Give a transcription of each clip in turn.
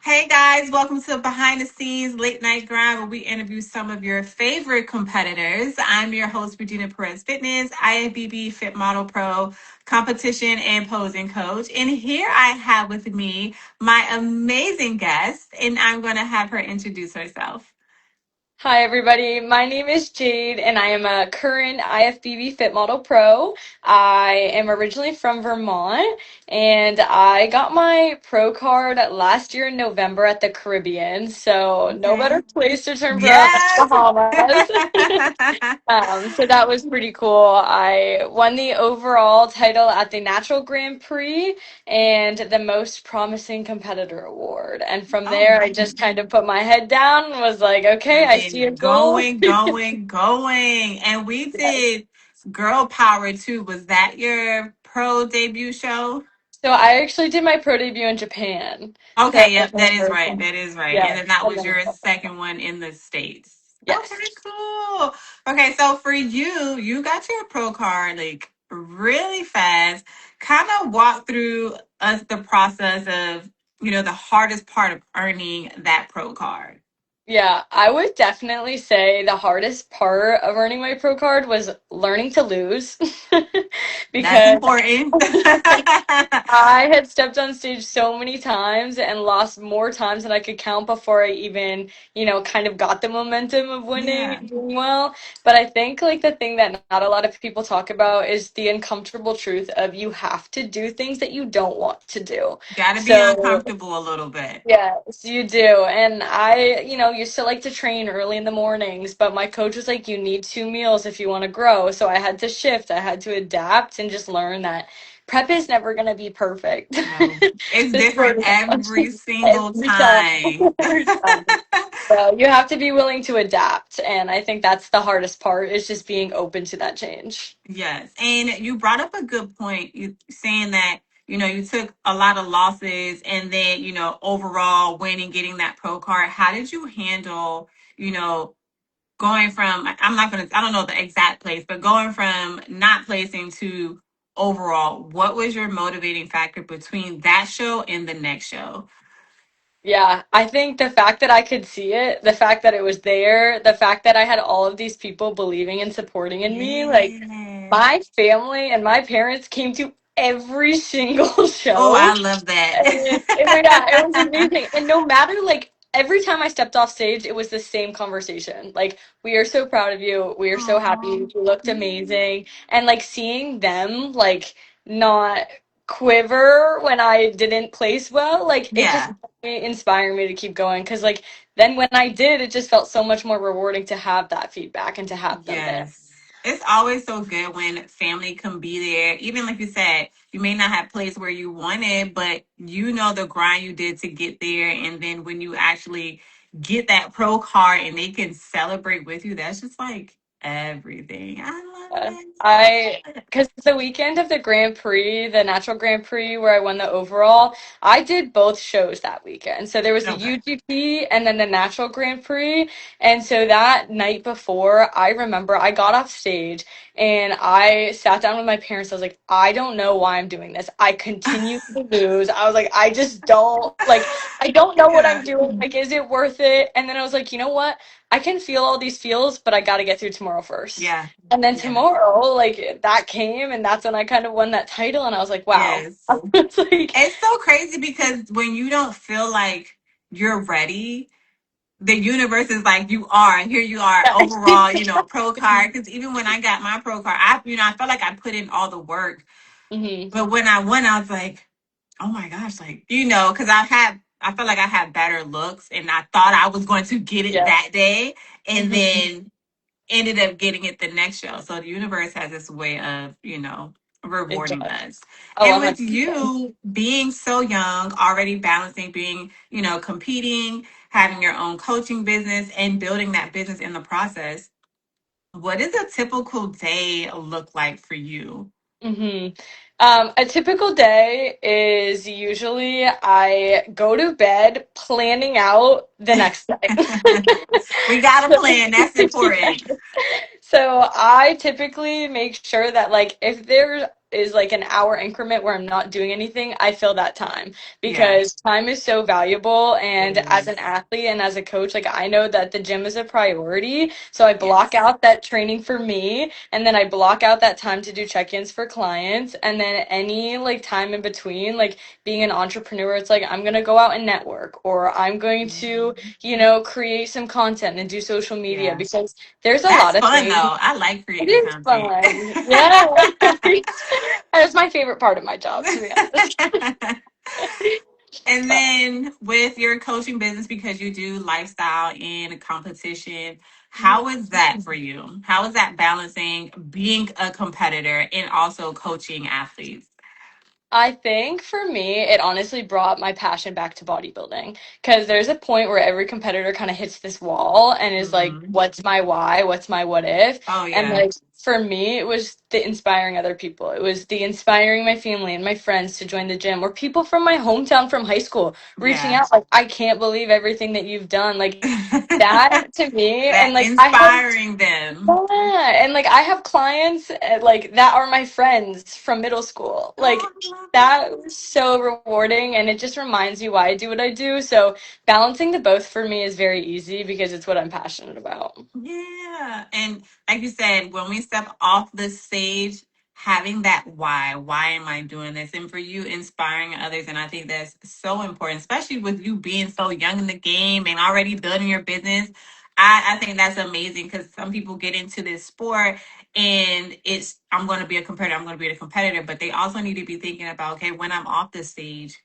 Hey guys, welcome to Behind the Scenes Late Night Grind, where we interview some of your favorite competitors. I'm your host, Regina Perez Fitness, IFBB Fit Model Pro, competition and posing coach. And here I have with me my amazing guest, and I'm going to have her introduce herself. Hi, everybody. My name is Jade, and I am a current IFBB Fit Model Pro. I am originally from Vermont, and I got my pro card last year in November at the Caribbean. So, no Okay. better place to turn pro than Yes. Bahamas. So that was pretty cool. I won the overall title at the Natural Grand Prix and the Most Promising Competitor Award. And from Oh, there, I just kind of put my head down and was like, okay, and I see a then goal. going. And we did Girl Power too. Was that your pro debut show? So I actually did my pro debut in Japan. So, Okay, yep, that is right. That is right. yeah. And then that And was then, your second one in the States. Okay, yes. cool. Okay, so for you, you got your pro card like really fast. Kind of walk through us the process of, the hardest part of earning that pro card. Yeah, I would definitely say the hardest part of earning my pro card was learning to lose That's because important. I had stepped on stage so many times and lost more times than I could count before I even, kind of got the momentum of winning Yeah. and doing well. But I think like the thing that not a lot of people talk about is the uncomfortable truth of you have to do things that you don't want to do. Gotta be So uncomfortable a little bit. yes, you do. And I, used to like to train early in the mornings, but my coach was like, you need 2 meals if you want to grow. So I had to shift, I had to adapt and just learn that prep is never going to be perfect. No, it's The different sport is every single every time, time. every time. So you have to be willing to adapt. And I think that's the hardest part is just being open to that change. Yes. And you brought up a good point. You saying that, you took a lot of losses and then, overall winning, getting that pro card. How did you handle, you know, going from, I don't know the exact place, but going from not placing to overall, what was your motivating factor between that show and the next show? Yeah, I think the fact that I could see it, the fact that it was there, the fact that I had all of these people believing and supporting in me, like Yeah. my family and my parents came to every single Oh, show. I love And it was that. amazing. And no matter like every time I stepped off stage, it was the same conversation. Like, we are so proud of you. We are so happy. Aw. You looked amazing. And like seeing them like not quiver when I didn't place well, like it just Yeah. inspired me to keep going. Cause like then when I did, it just felt so much more rewarding to have that feedback and to have them there. Yes. It's always so good when family can be there. Even like you said, you may not have placed where you wanted, but you know the grind you did to get there. And then when you actually get that pro card and they can celebrate with you, that's just like everything. I, I love because the weekend of the Grand Prix, the Natural Grand Prix, where I won the overall, I did both shows that weekend. So there was it. the Okay. UGP and then the Natural Grand Prix. And so that night before, I remember I got off stage and I sat down with my parents. I was like, I don't know why I'm doing this. I continue to lose. I was like, I just don't, like, I don't know what I'm Yeah. doing. Like, is it worth it? And then I was like, you know what? I can feel all these feels, but I got to get through tomorrow first. Yeah. And then Yeah. tomorrow, like that came, and that's when I kind of won that title, and I was like, wow. Yes. It's like, It's so crazy because when you don't feel like you're ready, the universe is like you are, and here you are overall, pro card. Because even when I got my pro card, I felt like I put in all the work, hmm but when I won, I was like, oh my gosh, like because I felt like I had better looks, and I thought I was going to get it yeah. that day, and hmm then ended up getting it the next show. So the universe has this way of, It rewarding does. us. Oh, And with 100%. you being so young, already balancing being, competing, having your own coaching business and building that business in the process, what does a typical day look like for you? hmm A typical day is usually I go to bed planning out the next day. We got a plan. That's So, important. so I typically make sure that like if there's is like an hour increment where I'm not doing anything, I fill that time Yeah, because time is so valuable. it And as an is. athlete and as a coach, like I know that the gym is a priority. So I block Yes. out that training for me and then I block out that time to do check-ins for clients. And then any like time in between, like being an entrepreneur, it's like I'm gonna go out and network or I'm going to, Mhm. create some content and do social media Yeah. because there's a That's lot of fun things. though. I like It creating is content. fun. Yeah. That's my favorite part of my job, to be honest. And But then with your coaching business, because you do lifestyle and competition, mhm. how is that for you? How is that balancing being a competitor and also coaching athletes? I think for me, it honestly brought my passion back to bodybuilding because there's a point where every competitor kind of hits this wall and is like, Hmm. what's my why? What's my what if? Oh And yeah. like for me, it was the inspiring other people. It was the inspiring my family and my friends to join the gym or people from my hometown from high school reaching Yeah. out like, I can't believe everything that you've done. Like that to me, That and like I have inspiring them. yeah, and like I have clients like that are my friends from middle school. Oh, Like I love that that. was so rewarding and it just reminds me why I do what I do. So balancing the both for me is very easy because it's what I'm passionate about. Yeah. And like you said, when we step off the stage, having that why am I doing this? And for you, inspiring others. And I think that's so important, especially with you being so young in the game and already building your business. I think that's amazing because some people get into this sport and it's, I'm going to be a competitor, I'm going to be a competitor, but they also need to be thinking about, okay, when I'm off the stage,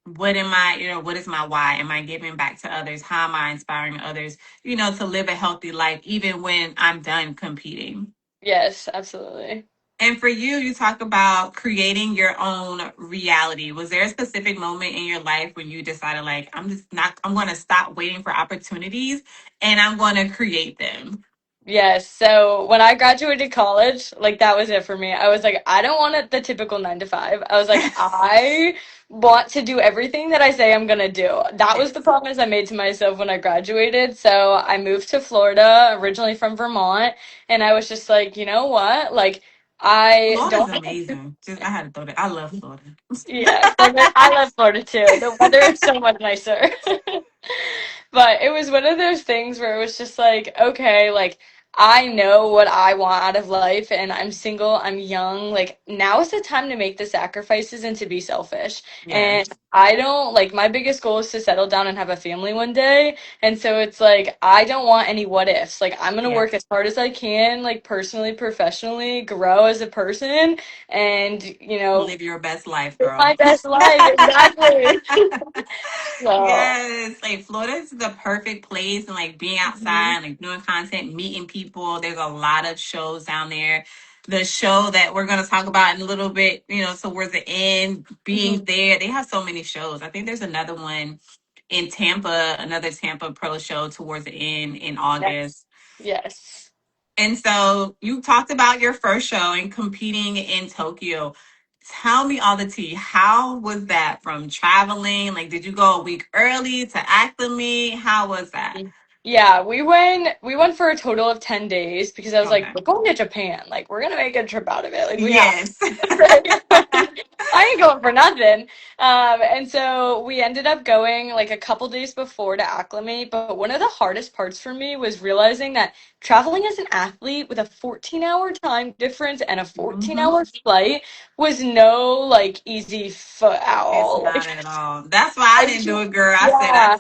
what am I, what is my why? Am I giving back to others? How am I inspiring others, to live a healthy life, even when I'm done competing? Yes, absolutely. And for you, you talk about creating your own reality. Was there a specific moment in your life when you decided, like, I'm going to stop waiting for opportunities and I'm going to create them? Yes. So when I graduated college, like that was it for me. I was like, I don't want the typical 9 to 5. I was like, I want to do everything that I say I'm gonna do. That was the Yes. promise I made to myself when I graduated. So I moved to Florida, originally from Vermont, and I was just like, you know what? Like I Florida's don't amazing. Just, I had to throw that. I love Florida. yeah, Florida. I love Florida too. The weather is so much nicer. But it was one of those things where it was just like, okay, like I know what I want out of life and I'm single, I'm young. Like now is the time to make the sacrifices and to be selfish. And Yes. I don't like my biggest goal is to settle down and have a family one day. And so it's like I don't want any what ifs. Like I'm gonna Yes. work as hard as I can, like personally, professionally, grow as a person and, Live your best life, live girl. my best life. Exactly. So Yes, like Florida is the perfect place, and like being mhm. outside, like doing content, meeting people. There's a lot of shows down there. The show that we're gonna talk about in a little bit, towards the end, being Mhm. there, they have so many shows. I think there's another one in Tampa, another Tampa Pro show towards the end in Yes. August. Yes. And so you talked about your first show and competing in Tokyo. Tell me all the tea. How was that from traveling? Like, did you go a week early to acclimate? How was that? Yeah, we went for a total of 10 days because I was like, Okay. we're going to Japan. Like, we're gonna make a trip out of it. Like, we have Yes. to, right? I ain't going for nothing. And so we ended up going like a couple days before to acclimate. But one of the hardest parts for me was realizing that traveling as an athlete with a 14-hour time difference and a 14 Hmm. hour flight was no like easy foot at It's all. not Like, at all. That's why I I didn't just, do it, girl. I said, yeah.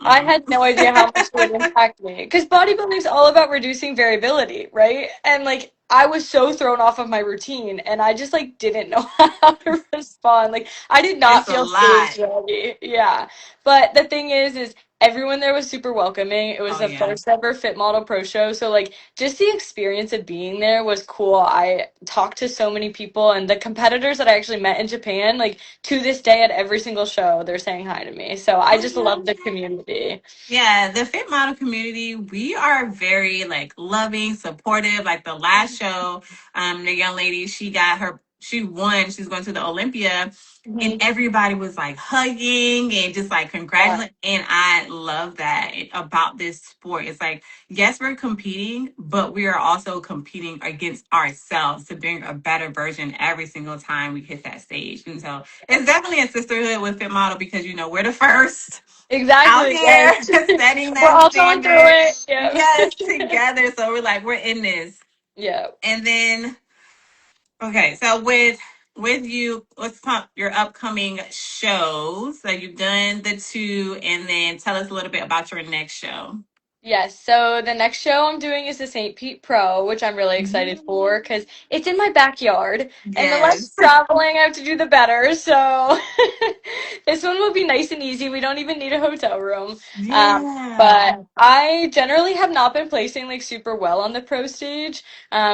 I mm-mm. had no idea how much it would impact me. Because bodybuilding is all about reducing variability, right? And like I was so thrown off of my routine and I just like didn't know how to respond. Like I did not It's a feel lot. stage ready. Yeah. But the thing is everyone there was super welcoming. It was Oh, the yeah. first ever Fit Model Pro show. So like just the experience of being there was cool. I talked to so many people and the competitors that I actually met in Japan, like to this day at every single show they're saying hi to me, so I I just love love the that. community. Yeah, the fit model community, we are very like loving, supportive. Like the last show, the young lady, she got her she won, she's going to the Olympia, and Mhm. everybody was like hugging and just like Yeah, congratulating. And I love that about this sport. It's like, yes, we're competing, but we are also competing against ourselves to bring a better version every single time we hit that stage. And so it's definitely a sisterhood with Fit Model because, we're the first out exactly. here Yes. setting We're that all going through standard. it. Yeah. Yes, together. So we're like, we're in this. Yeah. And then, okay, so with you, let's talk your upcoming shows. So you've done the two, and then tell us a little bit about your next show. Yes, so the next show I'm doing is the St. Pete Pro, which I'm really excited for because it's in my backyard, and the less Yes. traveling I have to do, the better. So this one will be nice and easy. We don't even need a hotel room. Yeah. But I generally have not been placing like super well on the pro stage.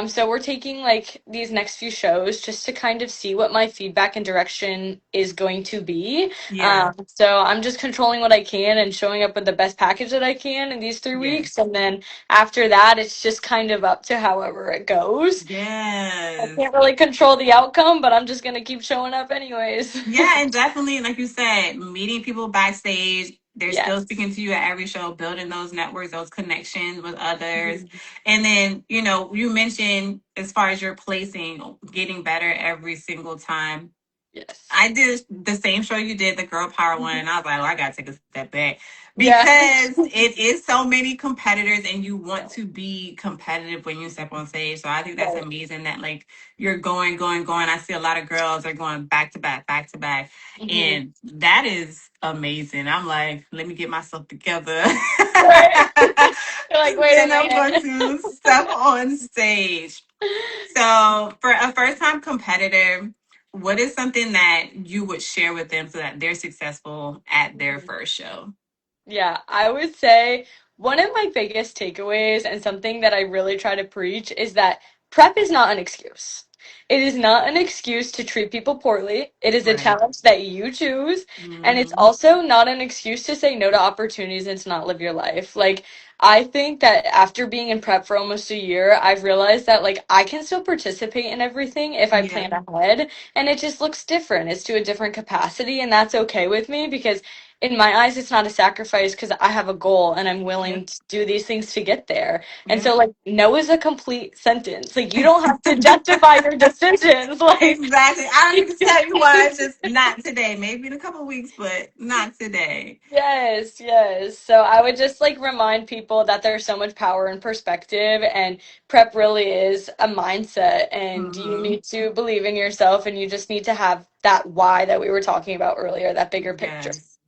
So we're taking like these next few shows just to kind of see what my feedback and direction is going to be. Yeah. So I'm just controlling what I can and showing up with the best package that I can in these 3 weeks. Yes. And then after that, it's just kind of up to however it goes. I Yes. can't really control the outcome, but I'm just going to keep showing up anyways. Yeah, and definitely, like you said, meeting people backstage. They're still Yes. speaking to you at every show, building those networks, those connections with others. Mhm. And then, you mentioned as far as your placing, getting better every single time. Yes. I did the same show you did, the Girl Power one, and I was like, oh, I gotta take a step back Yeah. because it is so many competitors, and you want to be competitive when you step on stage. So I think that's Right. amazing that like you're going, going, going. I see a lot of girls are going back to back, Hmm. and that is amazing. I'm like, let me get myself together. Right. You're like, wait a Then I'm going minute. to step on stage. So, for a first time competitor, what is something that you would share with them so that they're successful at their first show? Yeah, I would say one of my biggest takeaways and something that I really try to preach is that prep is not an excuse. It is not an excuse to treat people poorly. It is a Right. challenge that you choose. And it's Hmm. also not an excuse to say no to opportunities and to not live your life. Like, I think that after being in prep for almost a year, I've realized that, like, I can still participate in everything if I Yeah. plan ahead. And it just looks different. It's to a different capacity. And that's okay with me because in my eyes, it's not a sacrifice because I have a goal and I'm Yeah. willing to do these things to get there. And Yeah. so, like, no is a complete sentence. Like, you don't have to justify your decisions. Like, Exactly. I don't need to tell you why. It's just not today. Maybe in a couple weeks, but not today. yes, yes. So, I would just like remind people that there's so much power in perspective, and prep really is a mindset, and you Hmm. need to believe in yourself, and you just need to have that why that we were talking about earlier, that bigger picture. Yes.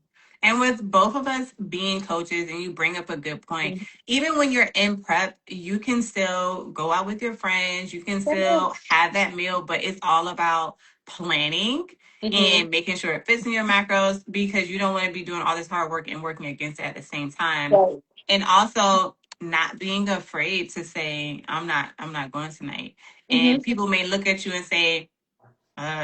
And with both of us being coaches, and you bring up a good point, even when you're in prep, you can still go out with your friends, you can still have that meal, but it's all about planning Mm-hmm. and making sure it fits in your macros because you don't want to be doing all this hard work and working against it at the same time. Right. And also not being afraid to say, I'm not going tonight. And Mm-hmm. people may look at you and say,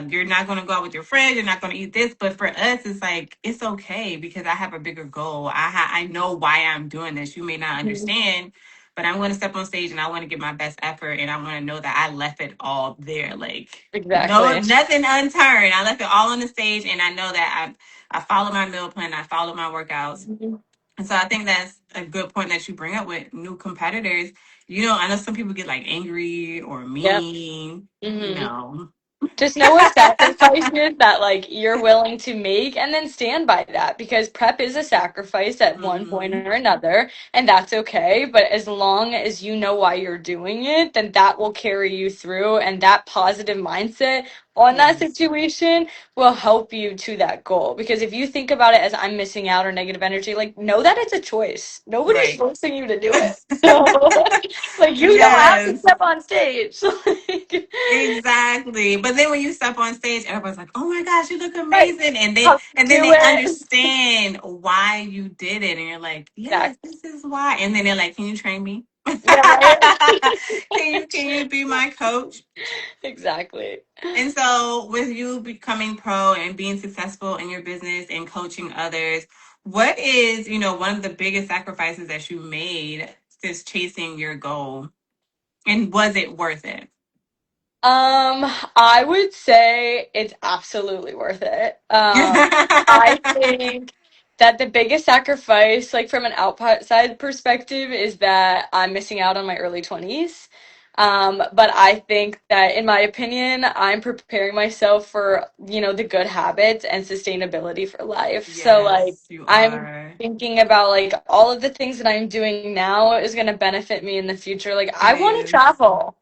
you're not going to go out with your friends. You're not going to eat this. But for us, it's like, it's okay because I have a bigger goal. I know why I'm doing this. You may not understand, but I'm going to step on stage and I want to give my best effort. And I want to know that I left it all there. Like, no, Exactly. nothing unturned. I left it all on the stage. And I know that I follow my meal plan. I follow my workouts. And so I think that's a good point that you bring up with new competitors. I know some people get like angry or Yep. mean. Hmm. No. Just know what sacrifices that like you're willing to make and then stand by that because prep is a sacrifice at one point Hmm. or another and that's okay, but as long as you know why you're doing it, then that will carry you through and that positive mindset on that Yes. situation will help you to that goal because if you think about it as I'm missing out or negative energy, like know that it's a choice. Nobody's Right. forcing you to do it. So like you don't have to Yes. step on stage. Like, Exactly. But then when you step on stage, everyone's like, "Oh my gosh, you look right. amazing." And they How to and then do they it. understand why you did it. And you're like, "Yes, Exactly. this is why." And then they're like, "Can you train me?" Yeah, right? Can you be my coach? Exactly. And so, with you becoming pro and being successful in your business and coaching others, what is, one of the biggest sacrifices that you made since chasing your goal? And was it worth it? I would say it's absolutely worth it. I think that the biggest sacrifice, like from an outside perspective, is that I'm missing out on my early 20s. But I think that, in my opinion, I'm preparing myself for, the good habits and sustainability for life. So, like, Yes, you I'm are. thinking about like all of the things that I'm doing now is going to benefit me in the future. Like, It I want to is. travel,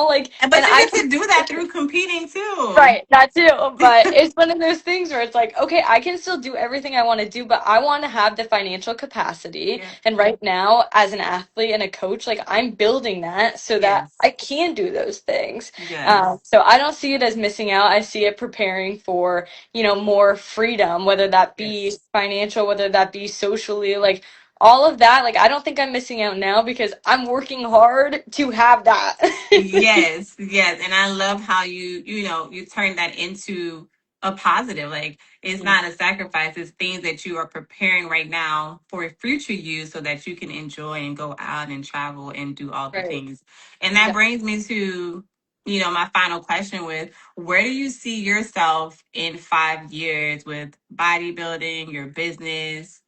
like, But and you I get can. to do that through competing too. Right, that too. But it's one of those things where it's like, okay, I can still do everything I want to do, but I want to have the financial capacity. Yeah. And right now, as an athlete and a coach, like I'm building that so that Yes. I can do those things. Yes. So I don't see it as missing out. I see it preparing for, more freedom, whether that be Yes. financial, whether that be socially, like all of that. Like I don't think I'm missing out now because I'm working hard to have that. Yes, yes. And I love how you turn that into a positive. Like it's not a sacrifice, it's things that you are preparing right now for future you so that you can enjoy and go out and travel and do all the Right. things. And that brings me to, my final question with where do you see yourself in 5 years with bodybuilding, your business?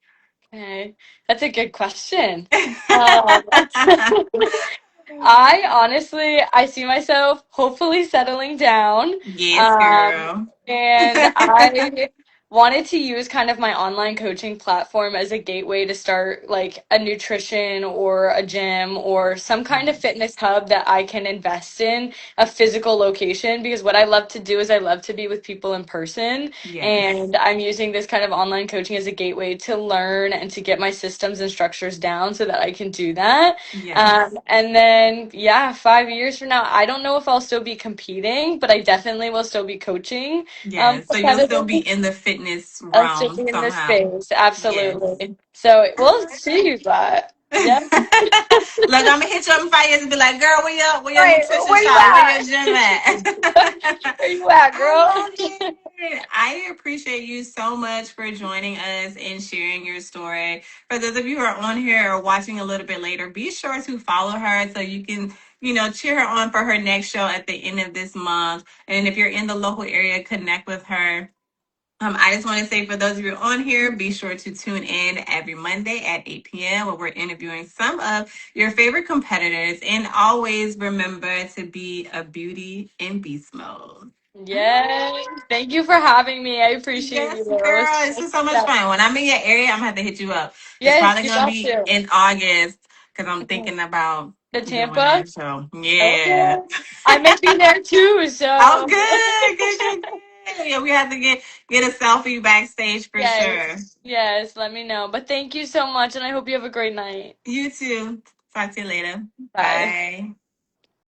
Okay, that's a good question. Um, I see myself hopefully settling down. Yes, Um, girl. and I wanted to use kind of my online coaching platform as a gateway to start like a nutrition or a gym or some kind of Yes. fitness hub that I can invest in a physical location because what I love to do is I love to be with people in person. Yes. And I'm using this kind of online coaching as a gateway to learn and to get my systems and structures down so that I can do that. Yes. And then, yeah, 5 years from now, I don't know if I'll still be competing, but I definitely will still be coaching Yes. So you'll still be competitively. in the fitness I'll still realm be in this somehow. space, Yes. absolutely. So we'll see, but yeah. Look, I'm gonna hit you up in 5 years and be like, girl, where your Right, nutrition where you shop? Where your at? gym at? Where you at, I girl? love it. I appreciate you so much for joining us and sharing your story. For those of you who are on here or watching a little bit later, be sure to follow her so you can, cheer her on for her next show at the end of this month. And if you're in the local area, connect with her. I just want to say for those of you on here, be sure to tune in every Monday at 8 p.m. where we're interviewing some of your favorite competitors. And always remember to be a beauty in beast mode. Yes. Thank you for having me. I appreciate you. Yes, It was girl. This so is so much yeah. fun. When I'm in your area, I'm gonna have to hit you up. It's Yes, probably you gonna got be to. in August because I'm thinking about The doing Tampa? that. So yeah. Okay. I may be there too, Oh, so good, good, good, good. Yeah, we have to get a selfie backstage for sure. yes. Yes, let me know. But thank you so much and I hope you have a great night. You too. Talk to you later. Bye. Bye.